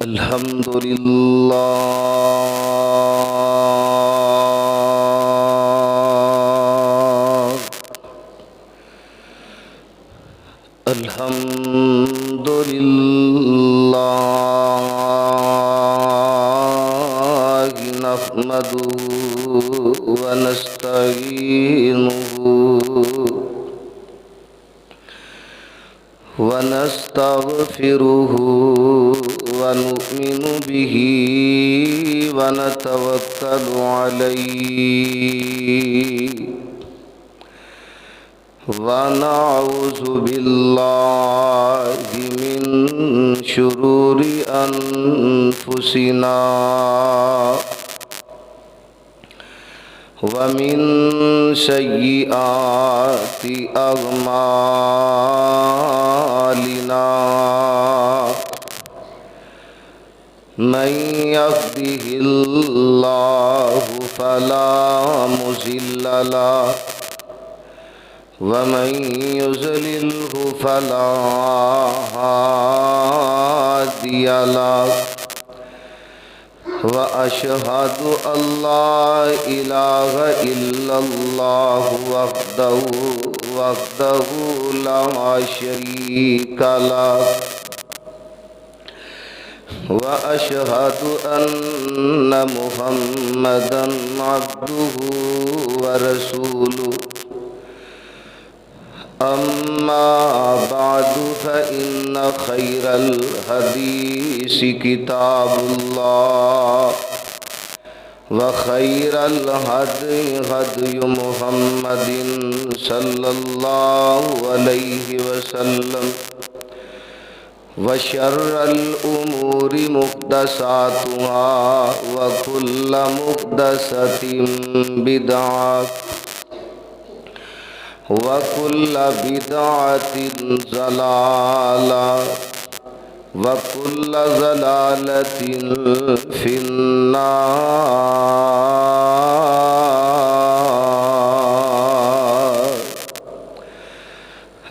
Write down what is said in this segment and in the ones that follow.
الحمد لله الحمد لله نحمده ونستعينه ونستغفره ونؤمن به ونتوكل عليه ونعوذ بالله من شرور أنفسنا ومن سيئات أعمالنا من يهده الله فلا مضل له ومن يضلله فلا هادي له وأشهد أن لا إله إلا الله وحده لا شريك له وأشهد أن محمدًا عبده ورسوله أما بعد فإن خير الحديث كتاب الله وخير الهدي هدي محمد صلى الله عليه وسلم وشر الأمور محدثاتها وكل محدثة بدعة وكل بدعة ضلالة وكل ضلالة في النار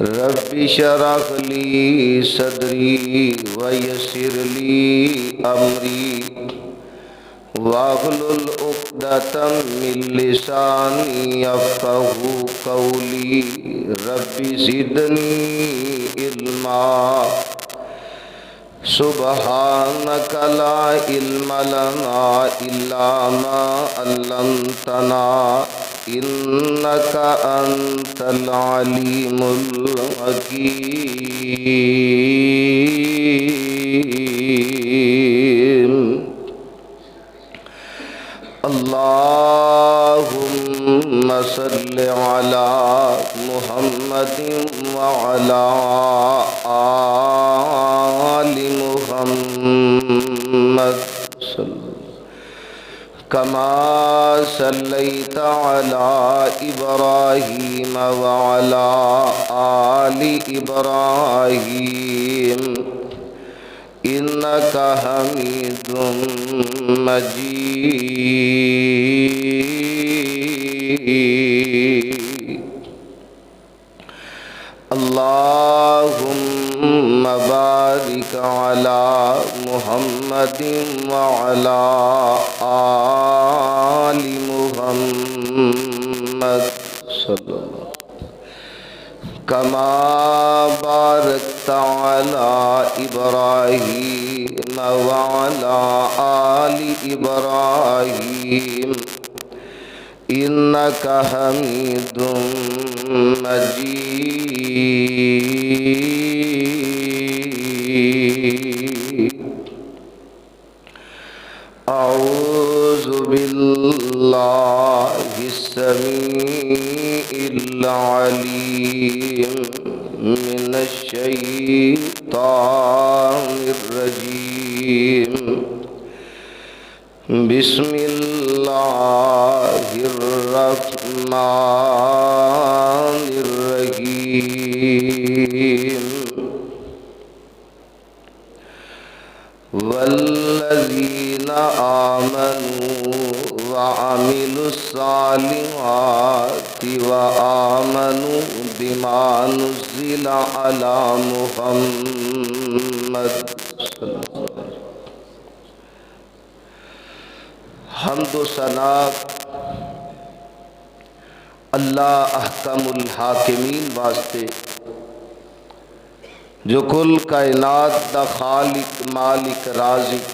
رب اشرح لي صدري ويسر لي أمري واحلل عقدة من لساني يفقهوا قولي رب زدني علما سبحانك لا علم لنا إلا ما علمتنا إنك أنت العليم الحكيم اللهم صل على محمد وعلى آل محمد كما صليت على إبراهيم وعلى آل إبراهيم إنك حميد مجيد اللهم بارك على محمد وعلى آل محمد صلى الله كما باركت على إبراهيم وعلى آل إبراهيم إنك حميد مجيد أعوذ بالله السميع العليم من الشيطان الرجيم بسم الله الرحمن الرحيم والذين آمنوا وعملوا الصالحات وآمنوا بما نزل على محمد صلی اللہ علیہ وسلم حمد و ثنا اللہ احکم الحاکمین واسطے جو کل کائنات دا خالق مالک رازق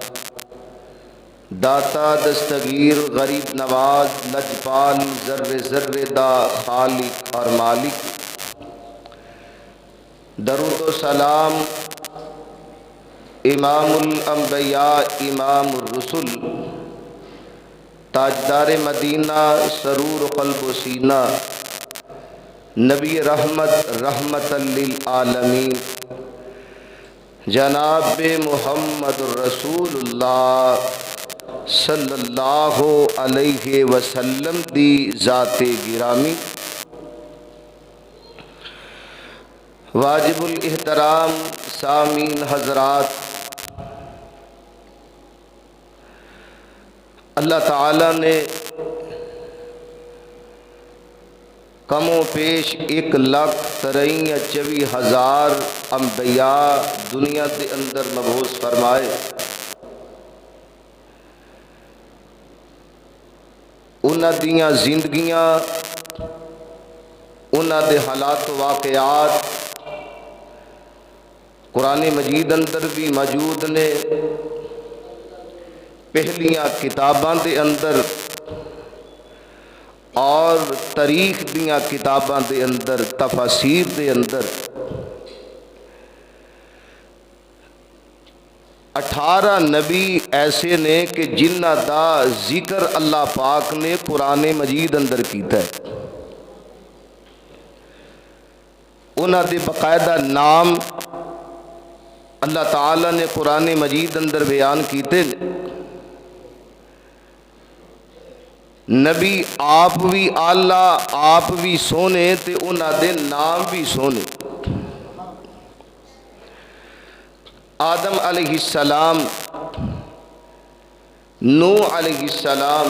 داتا دستگیر غریب نواز لجپال ذرے ذرے دا خالق اور مالک، درود و سلام امام الانبیاء امام الرسل تاجدار مدینہ سرور قلب و سینہ نبی رحمت رحمت للعالمین جناب محمد الرسول اللہ صلی اللہ علیہ وسلم دی ذات گرامی، واجب الاحترام سامعین حضرات، اللہ تعالی نے کم و پیش 1,53,24,000 انبیاء دنیا کے اندر مبعوث فرمائے۔ انہاں دیاں زندگیاں، انہاں دے حالات و واقعات قرآن مجید اندر بھی موجود نے، پہلیاں کتاباں دے اندر اور تاریخ دیاں کتاباں دے اندر تفاسیر دے اندر 18 نبی ایسے نے کہ جنہ دا ذکر اللہ پاک نے قرآن مجید اندر کیتا ہے، انہاں دے باقاعدہ نام اللہ تعالی نے قرآن مجید اندر بیان کیتے نے۔ نبی آپ بھی آلہ آپ بھی سونے تے انہاں دے نام بھی سونے۔ آدم علیہ السلام، نوح علیہ السلام،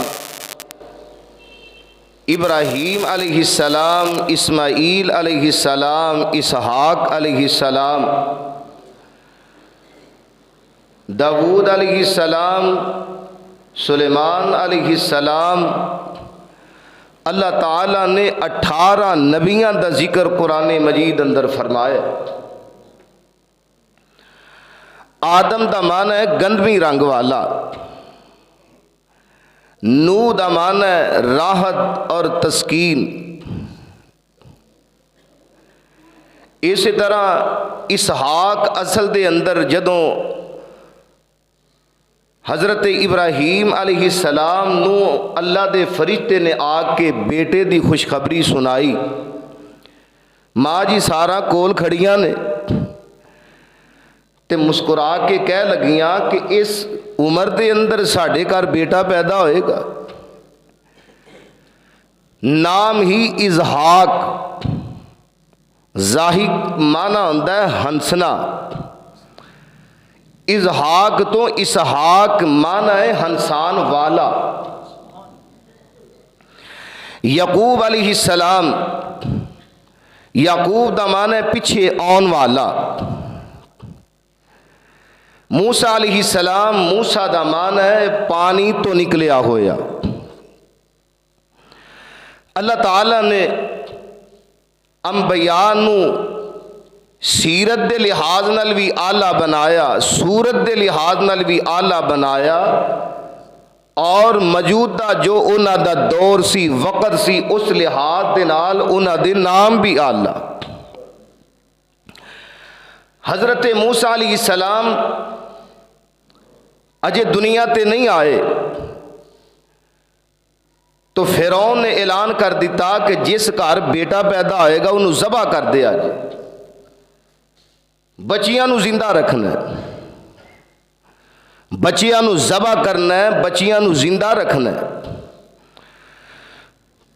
ابراہیم علیہ السلام، اسماعیل علیہ السلام، اسحاق علیہ السلام، داود علیہ السلام، سلیمان علیہ السلام، اللہ تعالیٰ نے 18 نبیاں دا ذکر قرآن مجید اندر فرمایا۔ آدم دا معنی ہے گندمی رنگ والا، نوح دا معنی ہے راحت اور تسکین، اسی طرح اسحاق اصل دے اندر جدوں حضرت ابراہیم علیہ السلام نو اللہ دے فرشتے نے آ کے بیٹے دی خوشخبری سنائی، ماں جی سارا کول کھڑیاں نے تے مسکرا کے کہہ لگیاں کہ اس عمر دے اندر ساڈے گھر بیٹا پیدا ہوئے گا، نام ہی اسحاق، ضاحک معنی ہوندا ہے ہنسنا، اسحاق تو اسحاق معنی ہے ہنسان والا۔ یعقوب علیہ السلام، یعقوب دا معنی ہے پیچھے آن والا۔ موسیٰ علیہ السلام، موسیٰ دا معنی ہے پانی تو نکلیا ہویا۔ اللہ تعالیٰ نے انبیاء نو سیرت دے لحاظ نال بھی آلہ بنایا، صورت دے لحاظ نال بھی آلہ بنایا، اور موجودہ جو انہاں دا دور سی وقت سی اس لحاظ دے نال انہاں دے نام بھی آلہ۔ حضرت موسیٰ علیہ السلام اجے دنیا تے نہیں آئے تو فرعون نے اعلان کر دیتا کہ جس گھر بیٹا پیدا ہوئے گا انہوں ذبح کر دیا جائے، بچیاں نو زندہ رکھنا ہے، بچیاں نو ذبح کرنا ہے، بچیاں نو زندہ رکھنا ہے۔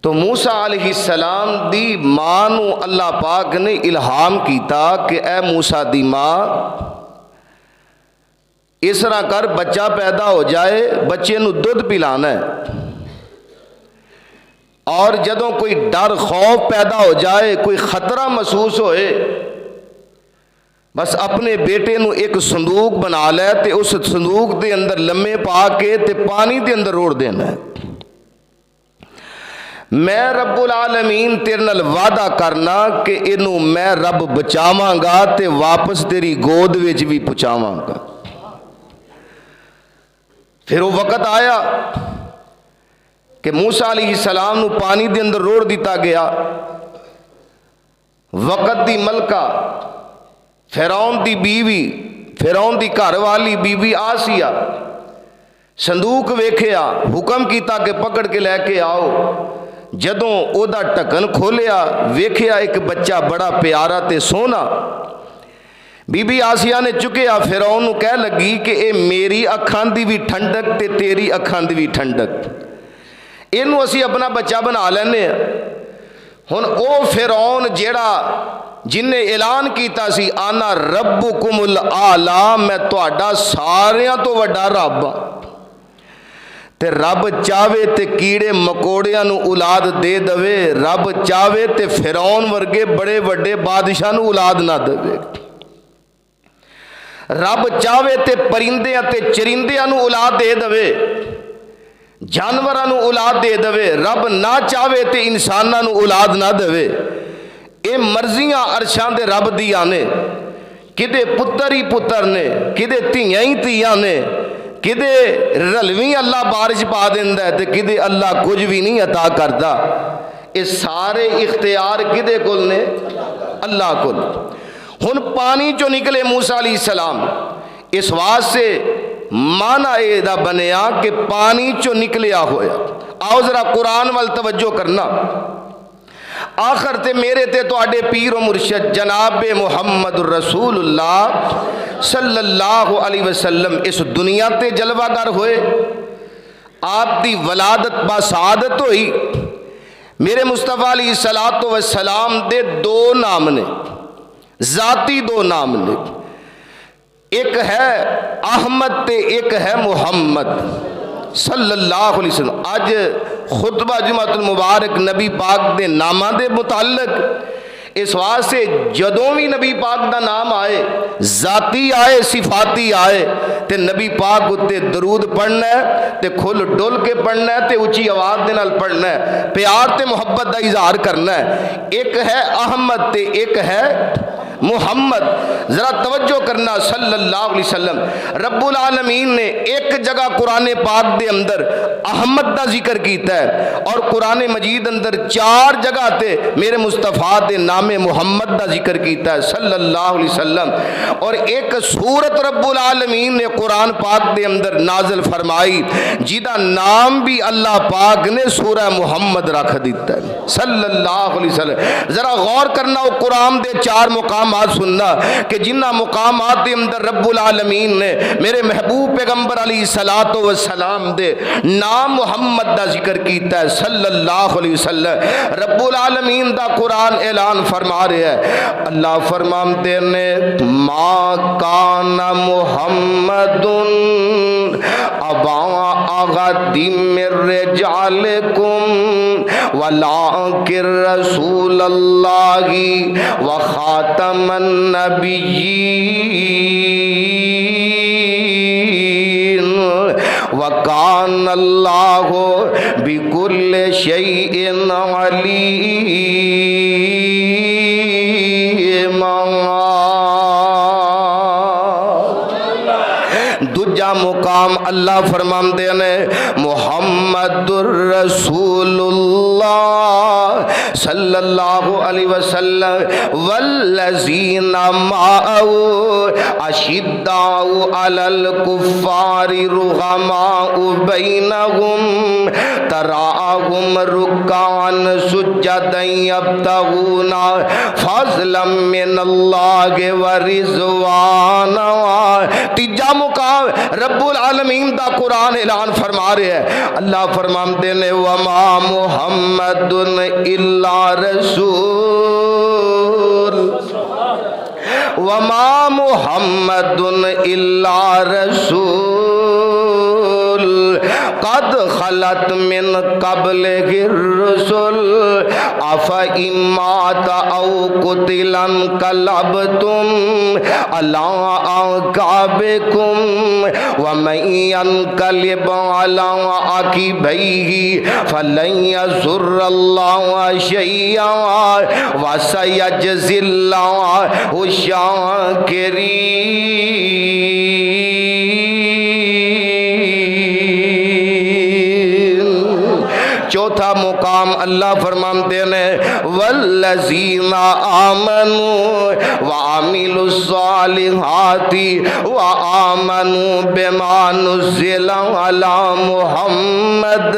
تو موسیٰ علیہ السلام دی ماں نو اللہ پاک نے الہام کیتا کہ اے موسیٰ دی ماں اس طرح کر بچہ پیدا ہو جائے، بچے نو دودھ پلانا ہے، اور جدوں کوئی ڈر خوف پیدا ہو جائے، کوئی خطرہ محسوس ہوئے، بس اپنے بیٹے نو ایک صندوق بنا لے تے اس صندوق دے اندر لمے پا کے تے پانی دے اندر روڑ دینا ہے۔ میں رب العالمین تیرے نال وعدہ کرنا کہ اینو میں رب بچاواں گا تے واپس تیری گود وچ بھی پہنچاواں گا۔ پھر وہ وقت آیا کہ موسیٰ علیہ السلام نو پانی دے اندر روڑ دیتا گیا۔ وقت دی ملکہ فرعون دی بیوی، فرعون دی گھر والی بیوی آسیہ صندوق ویکھیا، حکم کیتا کہ پکڑ کے لے کے آؤ۔ جدوں او دا ٹکن کھولیا ویکھیا ایک بچہ بڑا پیارا تے سونا۔ بی بی آسیہ نے چکیا، فرعون نو کہہ لگی کہ اے میری اکھاں دی بھی ٹھنڈک تے تیری اکھاں دی بھی ٹھنڈک، اینو اسی اپنا بچہ بنا لینے ہیں۔ ہن او فرعون جیڑا جن نے اعلان کیتا سی آنا ربکم الاعلی، میں تہاڈا ساریاں تو وڈا رب ہاں، تے رب چاہے تے کیڑے مکوڑیاں نو اولاد دے دوے، رب چاہے تے فرعون ورگے بڑے بڑے بادشاہ نو اولاد نہ دے، رب چاہے تے پرندیاں تے چرندیاں نو اولاد دے دوے، جانوراں نو اولاد دے دوے، رب نہ چاہے تے انساناں نو اولاد نہ دے۔ اے مرضیاں عرشاں دے رب دیاں نے، کدے پتر ہی پتر نے، کدے تھیاں ہی تھیاں نے، کدے رلویں اللہ بارش پا دیندا ہے تے کدے اللہ کچھ بھی نہیں عطا کردا۔ اے سارے اختیار کدے کول نے؟ اللہ کول۔ ہن پانی چوں نکلے موسیٰ علیہ السلام، اس واسطے معنی اے دا بنیا کہ پانی چوں نکلیا ہویا۔ آؤ ذرا قرآن وال توجہ کرنا۔ آخر تے میرے تے تواڈے پیر و مرشد جناب محمد رسول اللہ صلی اللہ علیہ وسلم اس دنیا تے جلوہ گر ہوئے، آپ دی ولادت با سعادت ہوئی۔ میرے مصطفیٰ علیہ السلام دے دو نام نے، ذاتی دو نام نے، ایک ہے احمد تے ایک ہے محمد صلی اللہ علیہ وسلم۔ آج خطبہ جمعۃ المبارک نبی پاک دے نامہ دے متعلق، اس واسطے جدوں بھی نبی پاک دا نام آئے، ذاتی آئے صفاتی آئے، تے نبی پاک اتے درود پڑھنا ہے تے کھل ڈول کے پڑھنا ہے تے اونچی آواز دے نال پڑھنا ہے، پیار تے محبت دا اظہار کرنا ہے۔ ایک ہے احمد تے ایک ہے محمد۔ ذرا توجہ کرنا، صلی اللہ علیہ وسلم رب العالمین نے ایک جگہ قرآن پاک دے اندر احمد دا ذکر کیتا ہے، اور قرآن مجید اندر 4 جگہ تے میرے مصطفیٰ دے نام محمد دا ذکر کیتا ہے صلی اللہ علیہ وسلم۔ اور ایک سورت رب العالمین نے قرآن پاک دے اندر نازل فرمائی جیدہ نام بھی اللہ پاک نے سورہ محمد رکھ دیتا ہے صلی اللہ علیہ وسلم۔ ذرا غور کرنا، وہ قرآن دے 4 مقامات سننا کہ جنہ مقامات دے اندر رب العالمین نے میرے محبوب پیغمبر علیہ السلام دے نام محمد دا ذکر کیتا ہے صلی اللہ علیہ وسلم۔ رب العالمین دا قرآن اعلان فرما رہے ہیں، اللہ فرماتے نے ما کان محمد ابا احد من رجالکم ولکن رسول اللہ وخاتم النبیین وکان اللہ بکل شیء علیم۔ دوجا مقام اللہ فرماندے نے محمد الرسول اللہ صلی اللہ علیہ وسلم والذین معه اشداء علی الکفار رحماء بینہم تراہم رکعا سجدا یبتغون فضلا من اللہ ورضوانا۔ تیجا مقام رب العالمین دا قرآن اعلان فرما رہے ہیں، اللہ فرماتے نے وما محمد الا رسول وما محمد الا رسول الرسل قد خلت من قبلہ الرسل افإن مات او قتل انقلبتم علی اعقابکم ومن ينقلب على عقبیہ فلن يضر اللہ شیئا وسيجزي اللہ الشاکرین۔ چوتھا مقام اللہ فرماتے ہیں والذین آمنوا وعملوا الصالحات وآمنوا بما نزل علی محمد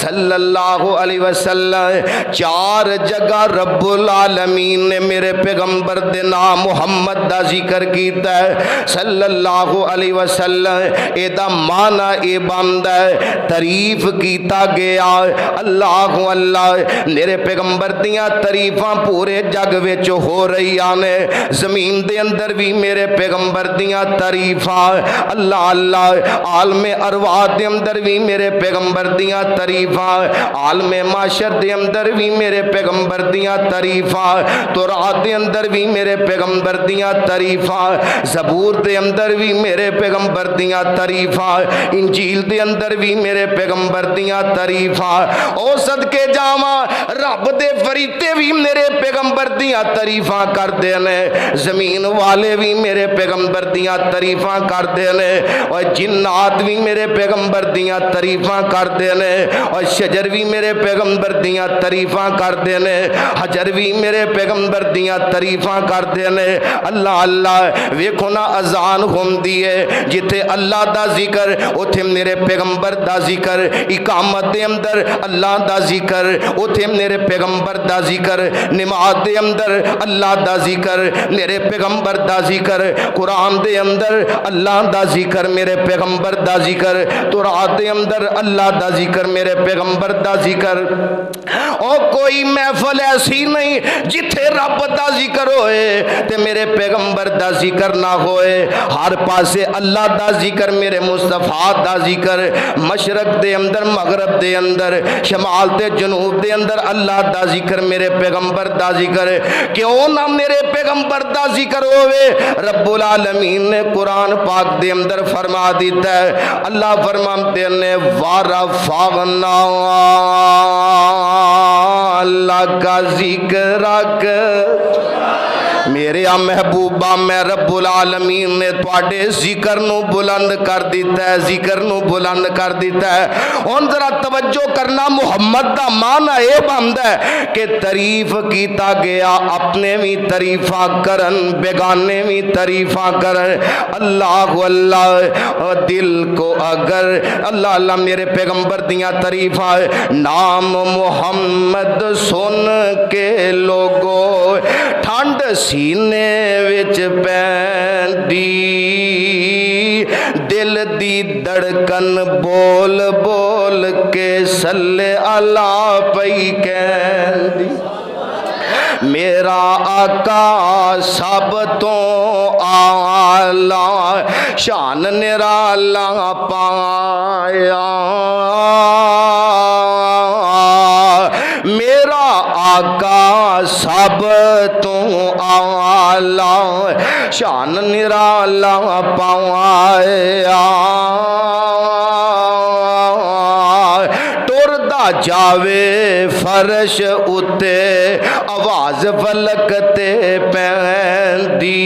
صلی اللہ علیہ وسلم۔ چار جگہ رب العالمین نے میرے پیغمبر دے نام محمد دا ذکر کیتا ہے صلی اللہ علیہ وسلم۔ اے دا معنی اے بندا ہے تعریف کیتا گیا اللہ اللہ میرے پیغمبر دیاں تعریفاں پورے جگ وچ ہو رہی نے، زمین دے اندر بھی میرے پیغمبر دیاں تعریفاں اللہ اللہ، عالم ارواح دے اندر بھی میرے پیغمبر دیاں تعریفاں، عالم معاشر دے اندر بھی میرے پیغمبر دیاں تعریفاں، تورات دے اندر بھی میرے پیغمبر دیاں تعریفاں، زبور دے اندر بھی میرے پیغمبر دیاں تعریفاں، انجیل دے اندر بھی میرے پیغمبر دیاں تعریفاں۔ او صدقے جاواں رب دے فریتے بھی میرے پیغمبر دیاں تعریفاں کر دے نے، زمین والے بھی میرے پیغمبر دیاں تعریفاں کر دے نے، اور جنات بھی میرے پیغمبر دیاں تعریفاں کر دے نے، اور شجر بھی میرے پیغمبر دیاں تعریفاں کر دے نے، حجر بھی میرے پیغمبر دیاں تعریفاں کر دے نے۔ اللہ اللہ ویکھو نا اذان ہوندی ہے جتھے اللہ دا ذکر اوتھے میرے پیغمبر دا ذکر، اقامت دے اندر اللہ دا ذکر اوتھے میرے پیغمبر دا ذکر، نماز دے اندر اللہ دا ذکر میرے پیغمبر دا ذکر، قرآن دے اندر اللہ دا ذکر میرے پیغمبر دا ذکر، تورات دے اندر اللہ دا ذکر میرے پیغمبر دا ذکر۔ او کوئی محفل ایسی نہیں جتھے رب دا ذکر ہوئے تے میرے پیغمبر دا ذکر نہ ہوئے، ہر پاسے اللہ دا ذکر میرے مصطفیٰ دا ذکر، مشرق دے اندر مغرب دے اندر شمال تے جنوب دے اندر اللہ دا ذکر میرے پیغمبر دا ذکر۔ کیوں نہ میرے پیغمبر دا ذکر ہوئے؟ رب العالمین نے قرآن پاک دے اندر فرما دیتا ہے، اللہ فرماتے ہیں وَرَفَعْنَا لَكَ ذِكْرَكَ۔ میرے محبوبہ میں رب العالمین نے تواڈے ذکر نو بلند کر دیتا ہے، ذکر نو بلند کر دیتا ہے۔ ہن ذرا توجہ کرنا، محمد دا معنی اے بندا ہے کہ تعریف کیتا گیا، اپنے بھی تعریفاں کرن، بیگانے بھی تعریفاں کرن۔ اللہ اللہ دل کو اگر اللہ اللہ میرے پیغمبر دیاں تعریفاں، نام محمد سن کے لوگو ٹھنڈ سینے وچ پیندی، دل دی دڑکن بول بول کے صلی اللہ پئی کہندی۔ میرا آقا سب تو اعلیٰ شان نرالا پایا، میرا آقا سب تو اعلیٰ شان نرالا پایا، ٹردا جاوے فرش اتے آواز فلک تے پیندی،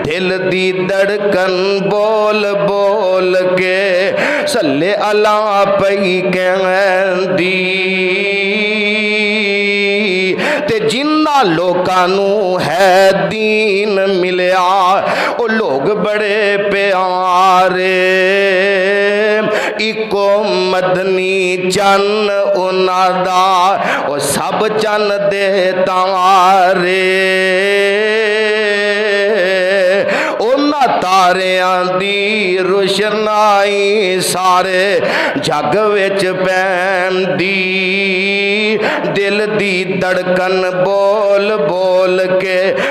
دل دی دڑکن بول بول کے صلی اللہ پئی کہندی۔ تے جنہ لوکانوں ہے دین ملیا او لوگ بڑے پیارے، اکو مدنی چن انہاں دا او سب چن دے تارے، تاریاں دی روشنائی سارے جگ وچ پیندی، دل دی دڑکن بول بول کے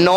9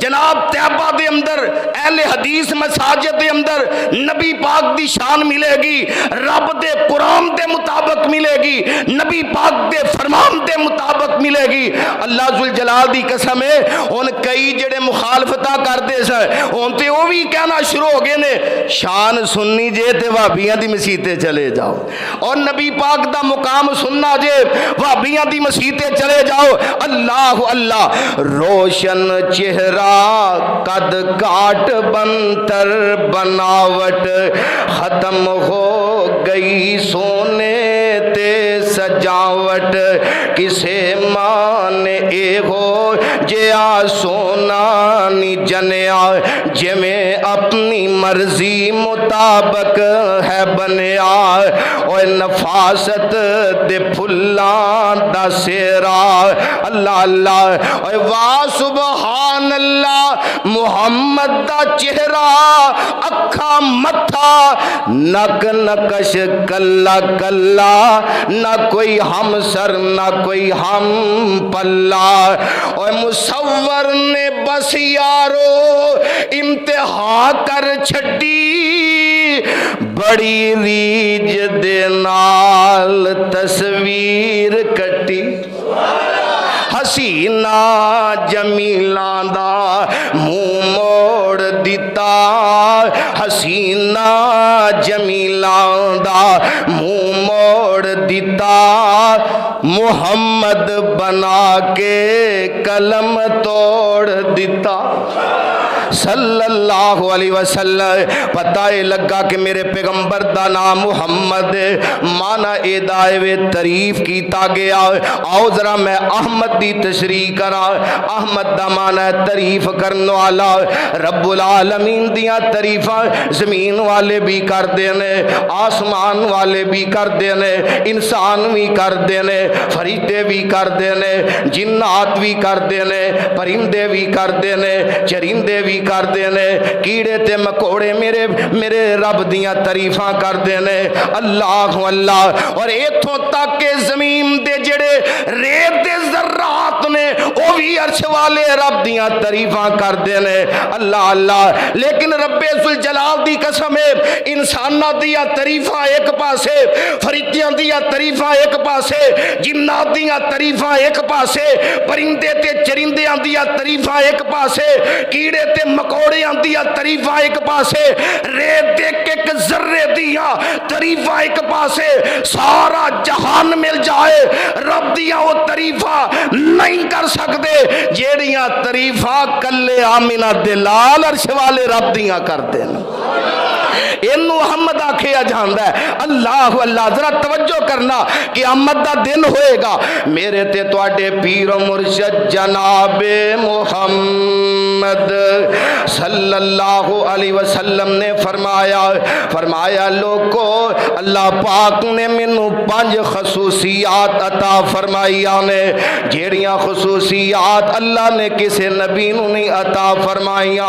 جناب طیبہ دے اندر اہل حدیث مساجد دے اندر نبی پاک دی شان ملے گی، رب دے قرآن دے مطابق ملے گی، نبی پاک دے فرمان دے مطابق ملے گی۔ اللہ ذوالجلال دی قسم ہے ان کئی جڑے مخالفتہ کردے سن ہن تے وہ بھی کہنا شروع ہو گئے نے شان سننی جے تے وہابیاں دی مسیتے چلے جاؤ، اور نبی پاک دا مقام سننا جے وہابیاں دی مسیتے چلے جاؤ۔ اللہ اللہ روشن چہرہ قد کاٹ بنتر بناوٹ ختم ہو گئی سونے تے سجاوٹ کسے مانے اے ہو جیا سونا نی جنیا جے میں اپنی مرضی مطابق ہے بنیا اوے نفاست دے پھلان دا سیرا اللہ اللہ اوے واہ سبحان اللہ محمد دا چہرہ اکھا متھا نک نکش کلا کلا نہ کوئی ہم سر نہ کوئی ہم پلا اور مصور نے بس یارو امتحان کر چھٹی بڑی ریج دے نال تصویر کٹی حسینہ جمیلاں دا منہ موڑ دیتا حسینہ جمیلاں دا منہ موڑ دیتا محمد بنا کے قلم توڑ دیتا صلی اللہ علیہ وسلم۔ پتہ لگا کہ میرے پیغمبر دا نام محمد مانا اے دائے تعریف کیتا گیا۔ آؤ ذرا میں احمد دی تشریح کرا۔ احمد دا مانا ہے تعریف کرنے والا۔ رب العالمین دیاں تعریفاں زمین والے بھی کر دینے، آسمان والے بھی کر دینے، انسان بھی کر دینے، فرشتے بھی کر دینے، جنات بھی کر دینے، پرندے بھی کر دینے، چرندے بھی کر دینے، کیڑے تے مکوڑے میرے رب دیاں تعریفاں کر دینے۔ اللہ اللہ اور ایتھوں تک کہ زمین دے جڑے ریت دے ذرات نے وہ بھی عرش والے رب دیاں تعریفاں کر دینے۔ اللہ اللہ لیکن رب ذوالجلال دی قسم ہے انساناں دیاں تعریفاں ایک پاسے، فرشتیاں دیاں تعریفاں ایک پاسے، جنات دیاں تعریفاں ایک پاسے، پرندے تے چرندیاں دیاں تعریفاں ایک پاسے، کیڑے تے مکوڑیاں دیاں تعریفاں ایک پاسے، ریت ایک ذرے دیاں تعریفاں ایک پاسے، سارا جہان مل جائے رب دیاں وہ تعریفاں نہیں کر سکتے جیڑیاں تعریفاں کلے آمینہ دلال عرش والے رب دیاں کرتے ہیں۔ انہوں محمد آکھیا جاندہ ہے۔ اللہ اللہ ذرا توجہ کرنا کہ احمد دا دن ہوئے گا میرے تے تواڈے پیر و مرشد جناب محمد صلی اللہ علیہ وسلم نے فرمایا لوگو اللہ پاک نے منو 5 خصوصیات عطا فرمائیاں نے جیڑیاں خصوصیات اللہ نے کسے نبی نو نہیں عطا فرمائیاں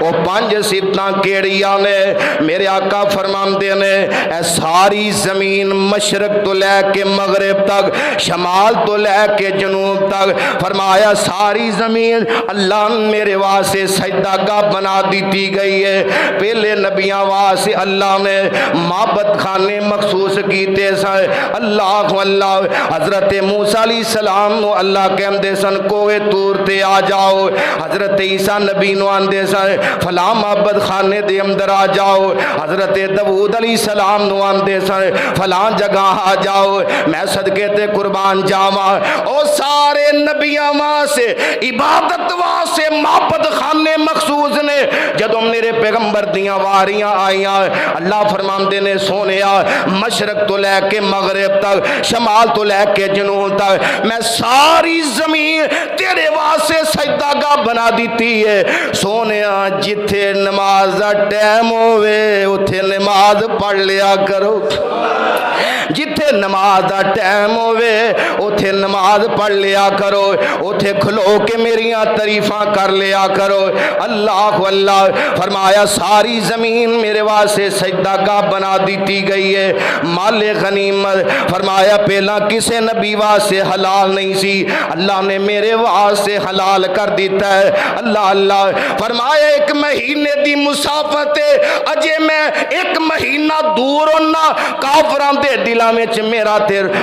وہ 5 صفتاں کیڑیاں نے میرے آقا فرماندے نے اے ساری زمین مشرق تو لے کے مغرب تک شمال تو لے کے جنوب تک فرمایا ساری زمین اللہ میرے واسطے سجدہ گاہ بنا دیتی گئی ہے۔ پہلے نبیاں واسطے اللہ نے معبد خانے مخصوص کیتے سن۔ اللہ اللہ حضرت موسیٰ علیہ السلام نو اللہ کہندے سن کوہ طور تے آ جاؤ، حضرت عیسیٰ نبی نو آندے سن فلاں معبد خانے دے اندر آ جاؤ، حضرت داؤد علیہ السلام نو آندے سن فلاں جگہ آ جاؤ میں صدقے تے قربان جاواں۔ او سارے نبیاں واسطے عبادت واسطے معبد خانے مخصوص نے۔ جدوں میرے پیغمبر دیاں واریاں آئیاں اللہ فرماندے نے سونیا مشرق تو لے کے مغرب تک شمال تو لے کے جنوب تک میں ساری زمین تیرے واسطے سجدہ گاہ بنا دیتی ہے۔ سونیا جتھے نماز دا ٹائم ہوئے اتھے نماز پڑھ لیا کرو، جتھے نماز دا ٹائم ہوئے اتھے نماز پڑھ لیا کرو، اتھے کھلو کے میریاں تعریفاں کر لیا کرو۔ اللہ اللہ فرمایا ساری زمین میرے واسطے سجدہ گاہ بنا دیتی گئی ہے۔ مال غنیمت فرمایا پہلا کسے نبی واسطے حلال نہیں سی، اللہ نے میرے واسطے حلال کر دیتا ہے۔ اللہ اللہ فرمایا ایک مہینے دی مسافت ہے، اجے میں ایک مہینہ دور ہونا کافراں دے دلاں وچ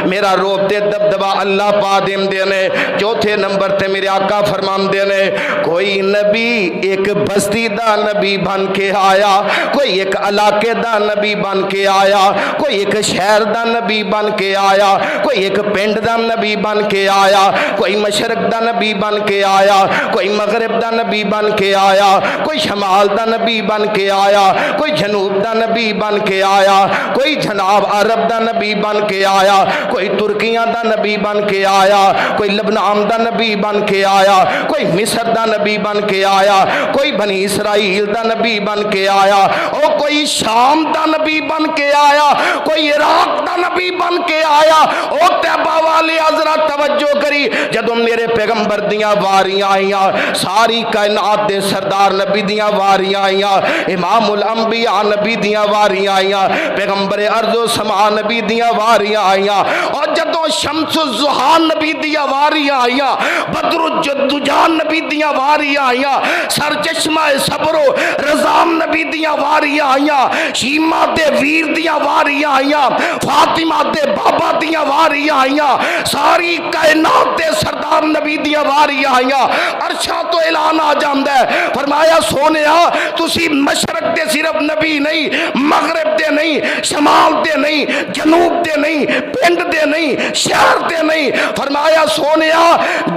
میرا روب تے دبدبا اللہ پا دیندے نے۔ چوتھے نمبر تے میرے آقا فرماندے نے کوئی نبی ایک بستی دا نبی بن کے آیا، کوئی ایک علاقے دا نبی بن کے آیا، کوئی ایک شہر دا نبی بن کے آیا، کوئی ایک پنڈ دا نبی بن کے آیا، کوئی مشرق دا نبی بن کے آیا، کوئی مغرب دا نبی بن کے آیا، کوئی شمال دا نبی بن کے آیا، کوئی جنوب دا نبی بن کے آیا، کوئی جناب عرب دا نبی بن کے آیا، کوئی ترکیاں دا نبی بن کے آیا، کوئی لبنان دا نبی بن کے آیا، کوئی مصر دا نبی بن کے آیا، کوئی بنی اسرائیل دا نبی بن کے آیا، او کوئی شام دا نبی بن کے آیا، کوئی عراق دا نبی بن کے آیا۔ او طیبہ والے حضرات توجہ کری، جدوں میرے پیغمبر دیاں واریاں آئیاں، ساری کائنات دے سردار نبی دیاں واریاں آئیاں، امام الانبیاء نبی دیاں واریاں آئیاں، پیغمبر ارض و سما نبی دیاں واریاں آئیاں، اور جدوں شمس الضحیٰ نبی دیاں واریاں آئیاں، بدر الدجا نبی دیاں واریاں آئیاں، سرچشمہ صبر و رضام نبی دیاں واریاں آئیاں، شیمہ دے ویر دیاں واریاں آئیاں، فاطمہ دے بابا دیاں واریاں آئیاں، ساری کائنات دے سردار نبی دیاں واریاں آئیاں۔ عرشاں تو اعلان آ جاندا ہے، فرمایا سونیا تسی مشرق دے صرف نبی نہیں، مغرب دے نہیں، شمال دے نہیں، جنوب دے نہیں، پنڈ دے نہیں، شہر دے نہیں، فرمایا سونیا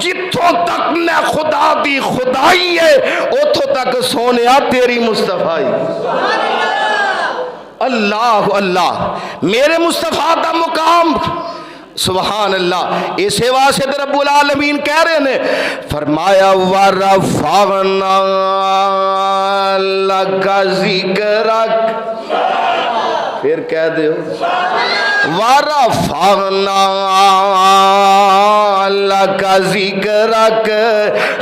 جتوں تک میں خدا دی خدائی ہے اتھوں تک سونیا تیری مصطفیٰ۔ اللہ اللہ میرے مصطفیٰ دا مقام سبحان اللہ، اسے واسطے رب العالمین کہہ رہے ہیں، فرمایا وَرَفَعْنَا لَكَ ذِكْرَكَ، پھر کہہ دیو وَرَفَعْنَا لَكَ ذِكْرَكَ۔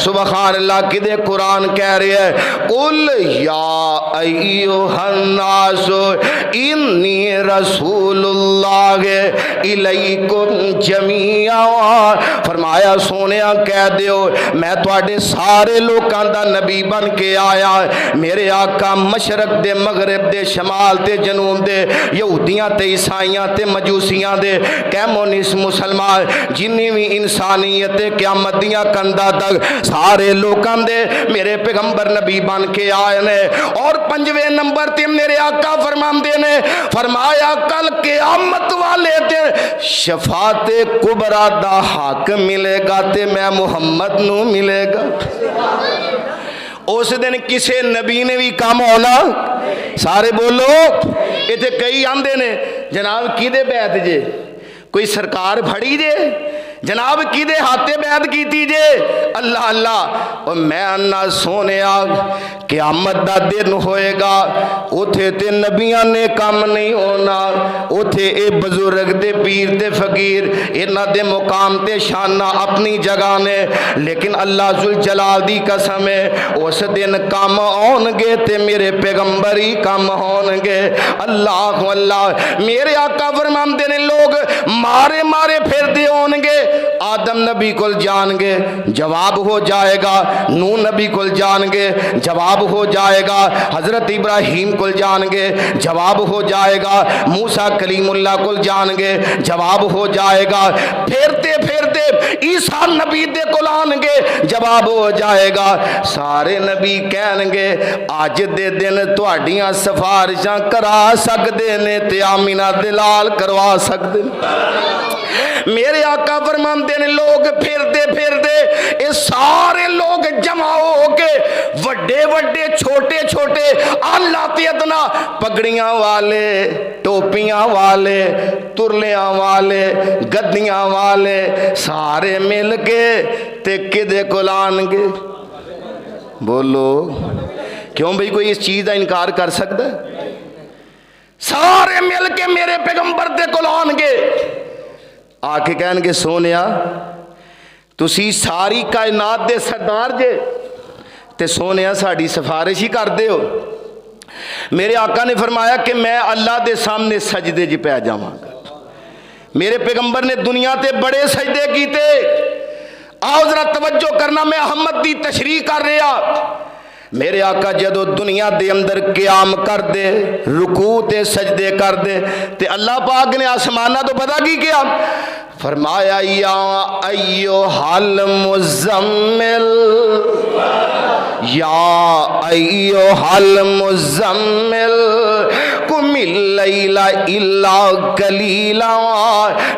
سبحان اللہ کدے قرآن کہہ رہے ہیں قُلْ يَا أَيُّهَا النَّاسُ إِنِّي رَسُولُ اللَّهِ إِلَيْكُمْ جَمِيعًا، فرمایا سونیا کہہ دیو میں تواڈے سارے لوکاں دا نبی بن کے آیا، میرے آقا مشرق دے مغرب دے شمال تے جنوب دے یہودیاں تے عیسائیاں تے مجوسیاں دے کیمونس مسلمان جنی بھی انسانیت قیامت دیاں کندہ تک سارے لوکاں دے میرے پیغمبر نبی بن کے آئے نے۔ اور پنجویں نمبر تے میرے آقا فرماندے نے، فرمایا کل قیامت والے دن شفاعت کبریٰ دا حق ملے گا تے میں محمد نو ملے گا۔ اس دن کسے نبی نے بھی کام ہونا، سارے بولو ایتھے کئی آندے نے جناب کی دے بیعت جے، کوئی سرکار پھڑی جے، جناب کی دے ہاتھے بیعت کیتی جے، اللہ اللہ۔ اور میں انہا سونے آگ قیامت دا دن ہوئے گا، اتھے تے نبیاں نے کام نہیں ہونا، اتھے اے بزرگ دے پیر دے فقیر انہا دے مقام تے شانہ اپنی جگہ نے، لیکن اللہ ذوالجلال دی قسم ہے اس دن کام ہونگے تے میرے پیغمبر ہی کام ہونگے۔ اللہ اللہ میرے آقا فرماندے نے لوگ مارے مارے پھر دے ہونگے، آدم نبی کل جان گے جواب ہو جائے گا، نوح نبی کل جان گے جواب ہو جائے گا، حضرت ابراہیم کل جان گے جواب ہو جائے گا، موسیٰ کلیم اللہ کل جان گے جواب ہو جائے گا، پھرتے پھرتے عیسیٰ نبی دے کل آن گے جواب ہو جائے گا۔ سارے نبی کہن گے آج دے دن تواڈیاں سفارشاں کرا سکدے نے تے آمینہ دلال کروا سکدے۔ میرے آقا فرماندے نے لوگ پھر دے اے سارے لوگ جمع ہو کے وڈے وڈے چھوٹے چھوٹے اعلیٰ تے ادنا پگڑیاں والے ٹوپیاں والے ترلیاں والے گدیاں والے سارے مل کے تے کدے کو لان گے؟ بولو کیوں بھئی کوئی اس چیز کا انکار کر سکتا ہے؟ سارے مل کے میرے پیغمبر دے کو لان گے، آ کے کہن گے سونیا تسی ساری کائنات دے سردار جے تے سونیا ساڑی سفارش ہی کر دے ہو۔ میرے آقا نے فرمایا کہ میں اللہ دے سامنے سجدے جی پہ جاواں گا۔ میرے پیغمبر نے دنیا تے بڑے سجدے کیتے، آؤ ذرا توجہ کرنا، میں احمد دی تشریح کر رہا۔ میرے آقا جدو دنیا دے اندر قیام کر دے، رکوع تے سجدے کر دے، تے اللہ پاک نے آسمانہ تو پتہ کی کیا فرمایا، یا ایھا المزمل، یا ایھا المزمل قم اللیل الا قلیلا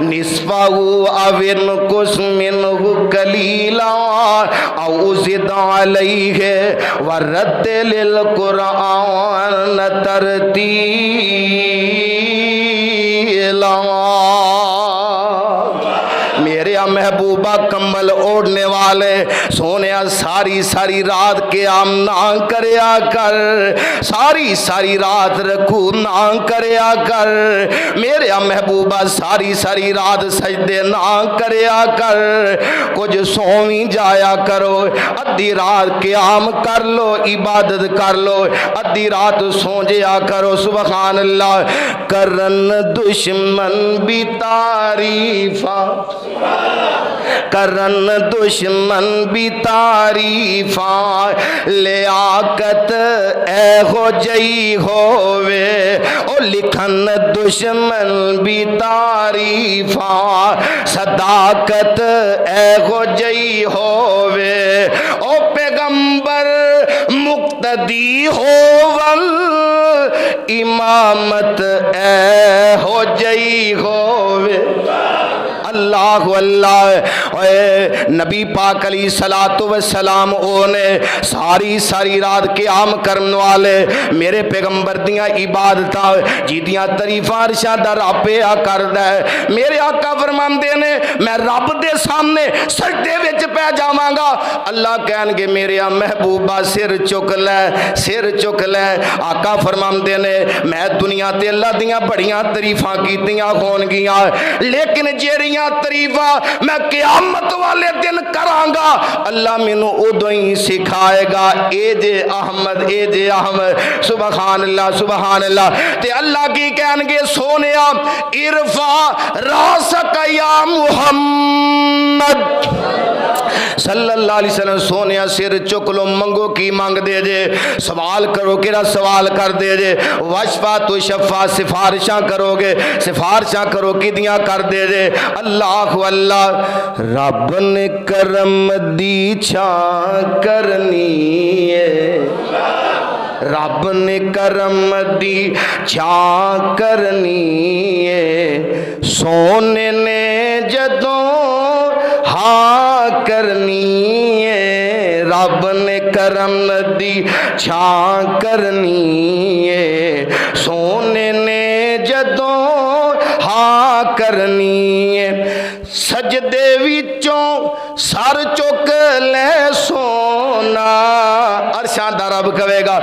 نصفہ او انقص منہ قلیلا او زد علیہ ورتل القرآن ترتیلا۔ میرے محبوبہ کمبل اوڑھنے والے سونیا ساری ساری رات قیام نہ کریا کر، ساری ساری رات رکوع نہ کریا کر، میرے محبوبہ ساری ساری رات سجدے نہ کریا کر، کچھ سویں جایا کرو، ادھی رات قیام کر لو، عبادت کر لو، ادھی رات سو جایا کرو۔ سبحان اللہ۔ کرن دشمن بھی تعریفاں، کرن دشمن بھی تعریفاں، لیاقت اے ہو جئی ہووے، او لکھن دشمن بھی تعریفاں، صداقت اے ہو جئی ہووے، او پیغمبر مقتدی ہوون، امامت اے ہو جئی ہووے۔ اللہ اللہ۔ اے نبی پاک علیہ الصلوۃ والسلام اونے ساری ساری رات قیام کرن والے میرے پیغمبر دیاں عبادتاں جیدیاں تعریفاں عرشاں دا رب آ کردا ہے۔ میرے آقا فرماندے نے میں رب دے سامنے سجدے وچ پہ جاواں گا، اللہ کہن گے میرے محبوبہ سر چک لے، سر چک لے۔ آقا فرماندے نے میں دنیا تے اللہ دیاں بڑیاں تعریفاں کیتیاں ہون گیاں، لیکن جیڑیاں تعریفاں میں قیامت والے دن کراں گا اللہ مینوں ادوں ہی سکھائے گا، اے جے احمد، اے جے احمد۔ سبحان اللہ سبحان اللہ۔ تے اللہ کی کہن گے سونیا ارفع راسک یا محمد صلی اللہ علیہ وسلم، سونیا سر چک لو، منگو کی مانگ دے جے، سوال کرو کیڑا سوال کر دے جے، وشفا تو شفا سفارشاں کرو گے، سفارشاں کرو کیدیاں کر دے جے۔ اللہ اللہ۔ رب نے کرم دی چھاں کرنی ہے، رب نے کرم دی چھاں کرنی ہے، سونے نے جدوں ہاں کرنی ہے، رب نے کرم دی چھاں کرنی ہے، سونے نے جدوں ہاں کرنی ہے، سجدے وچوں سر چک لے سونا، عرشاں دا رب کہے گا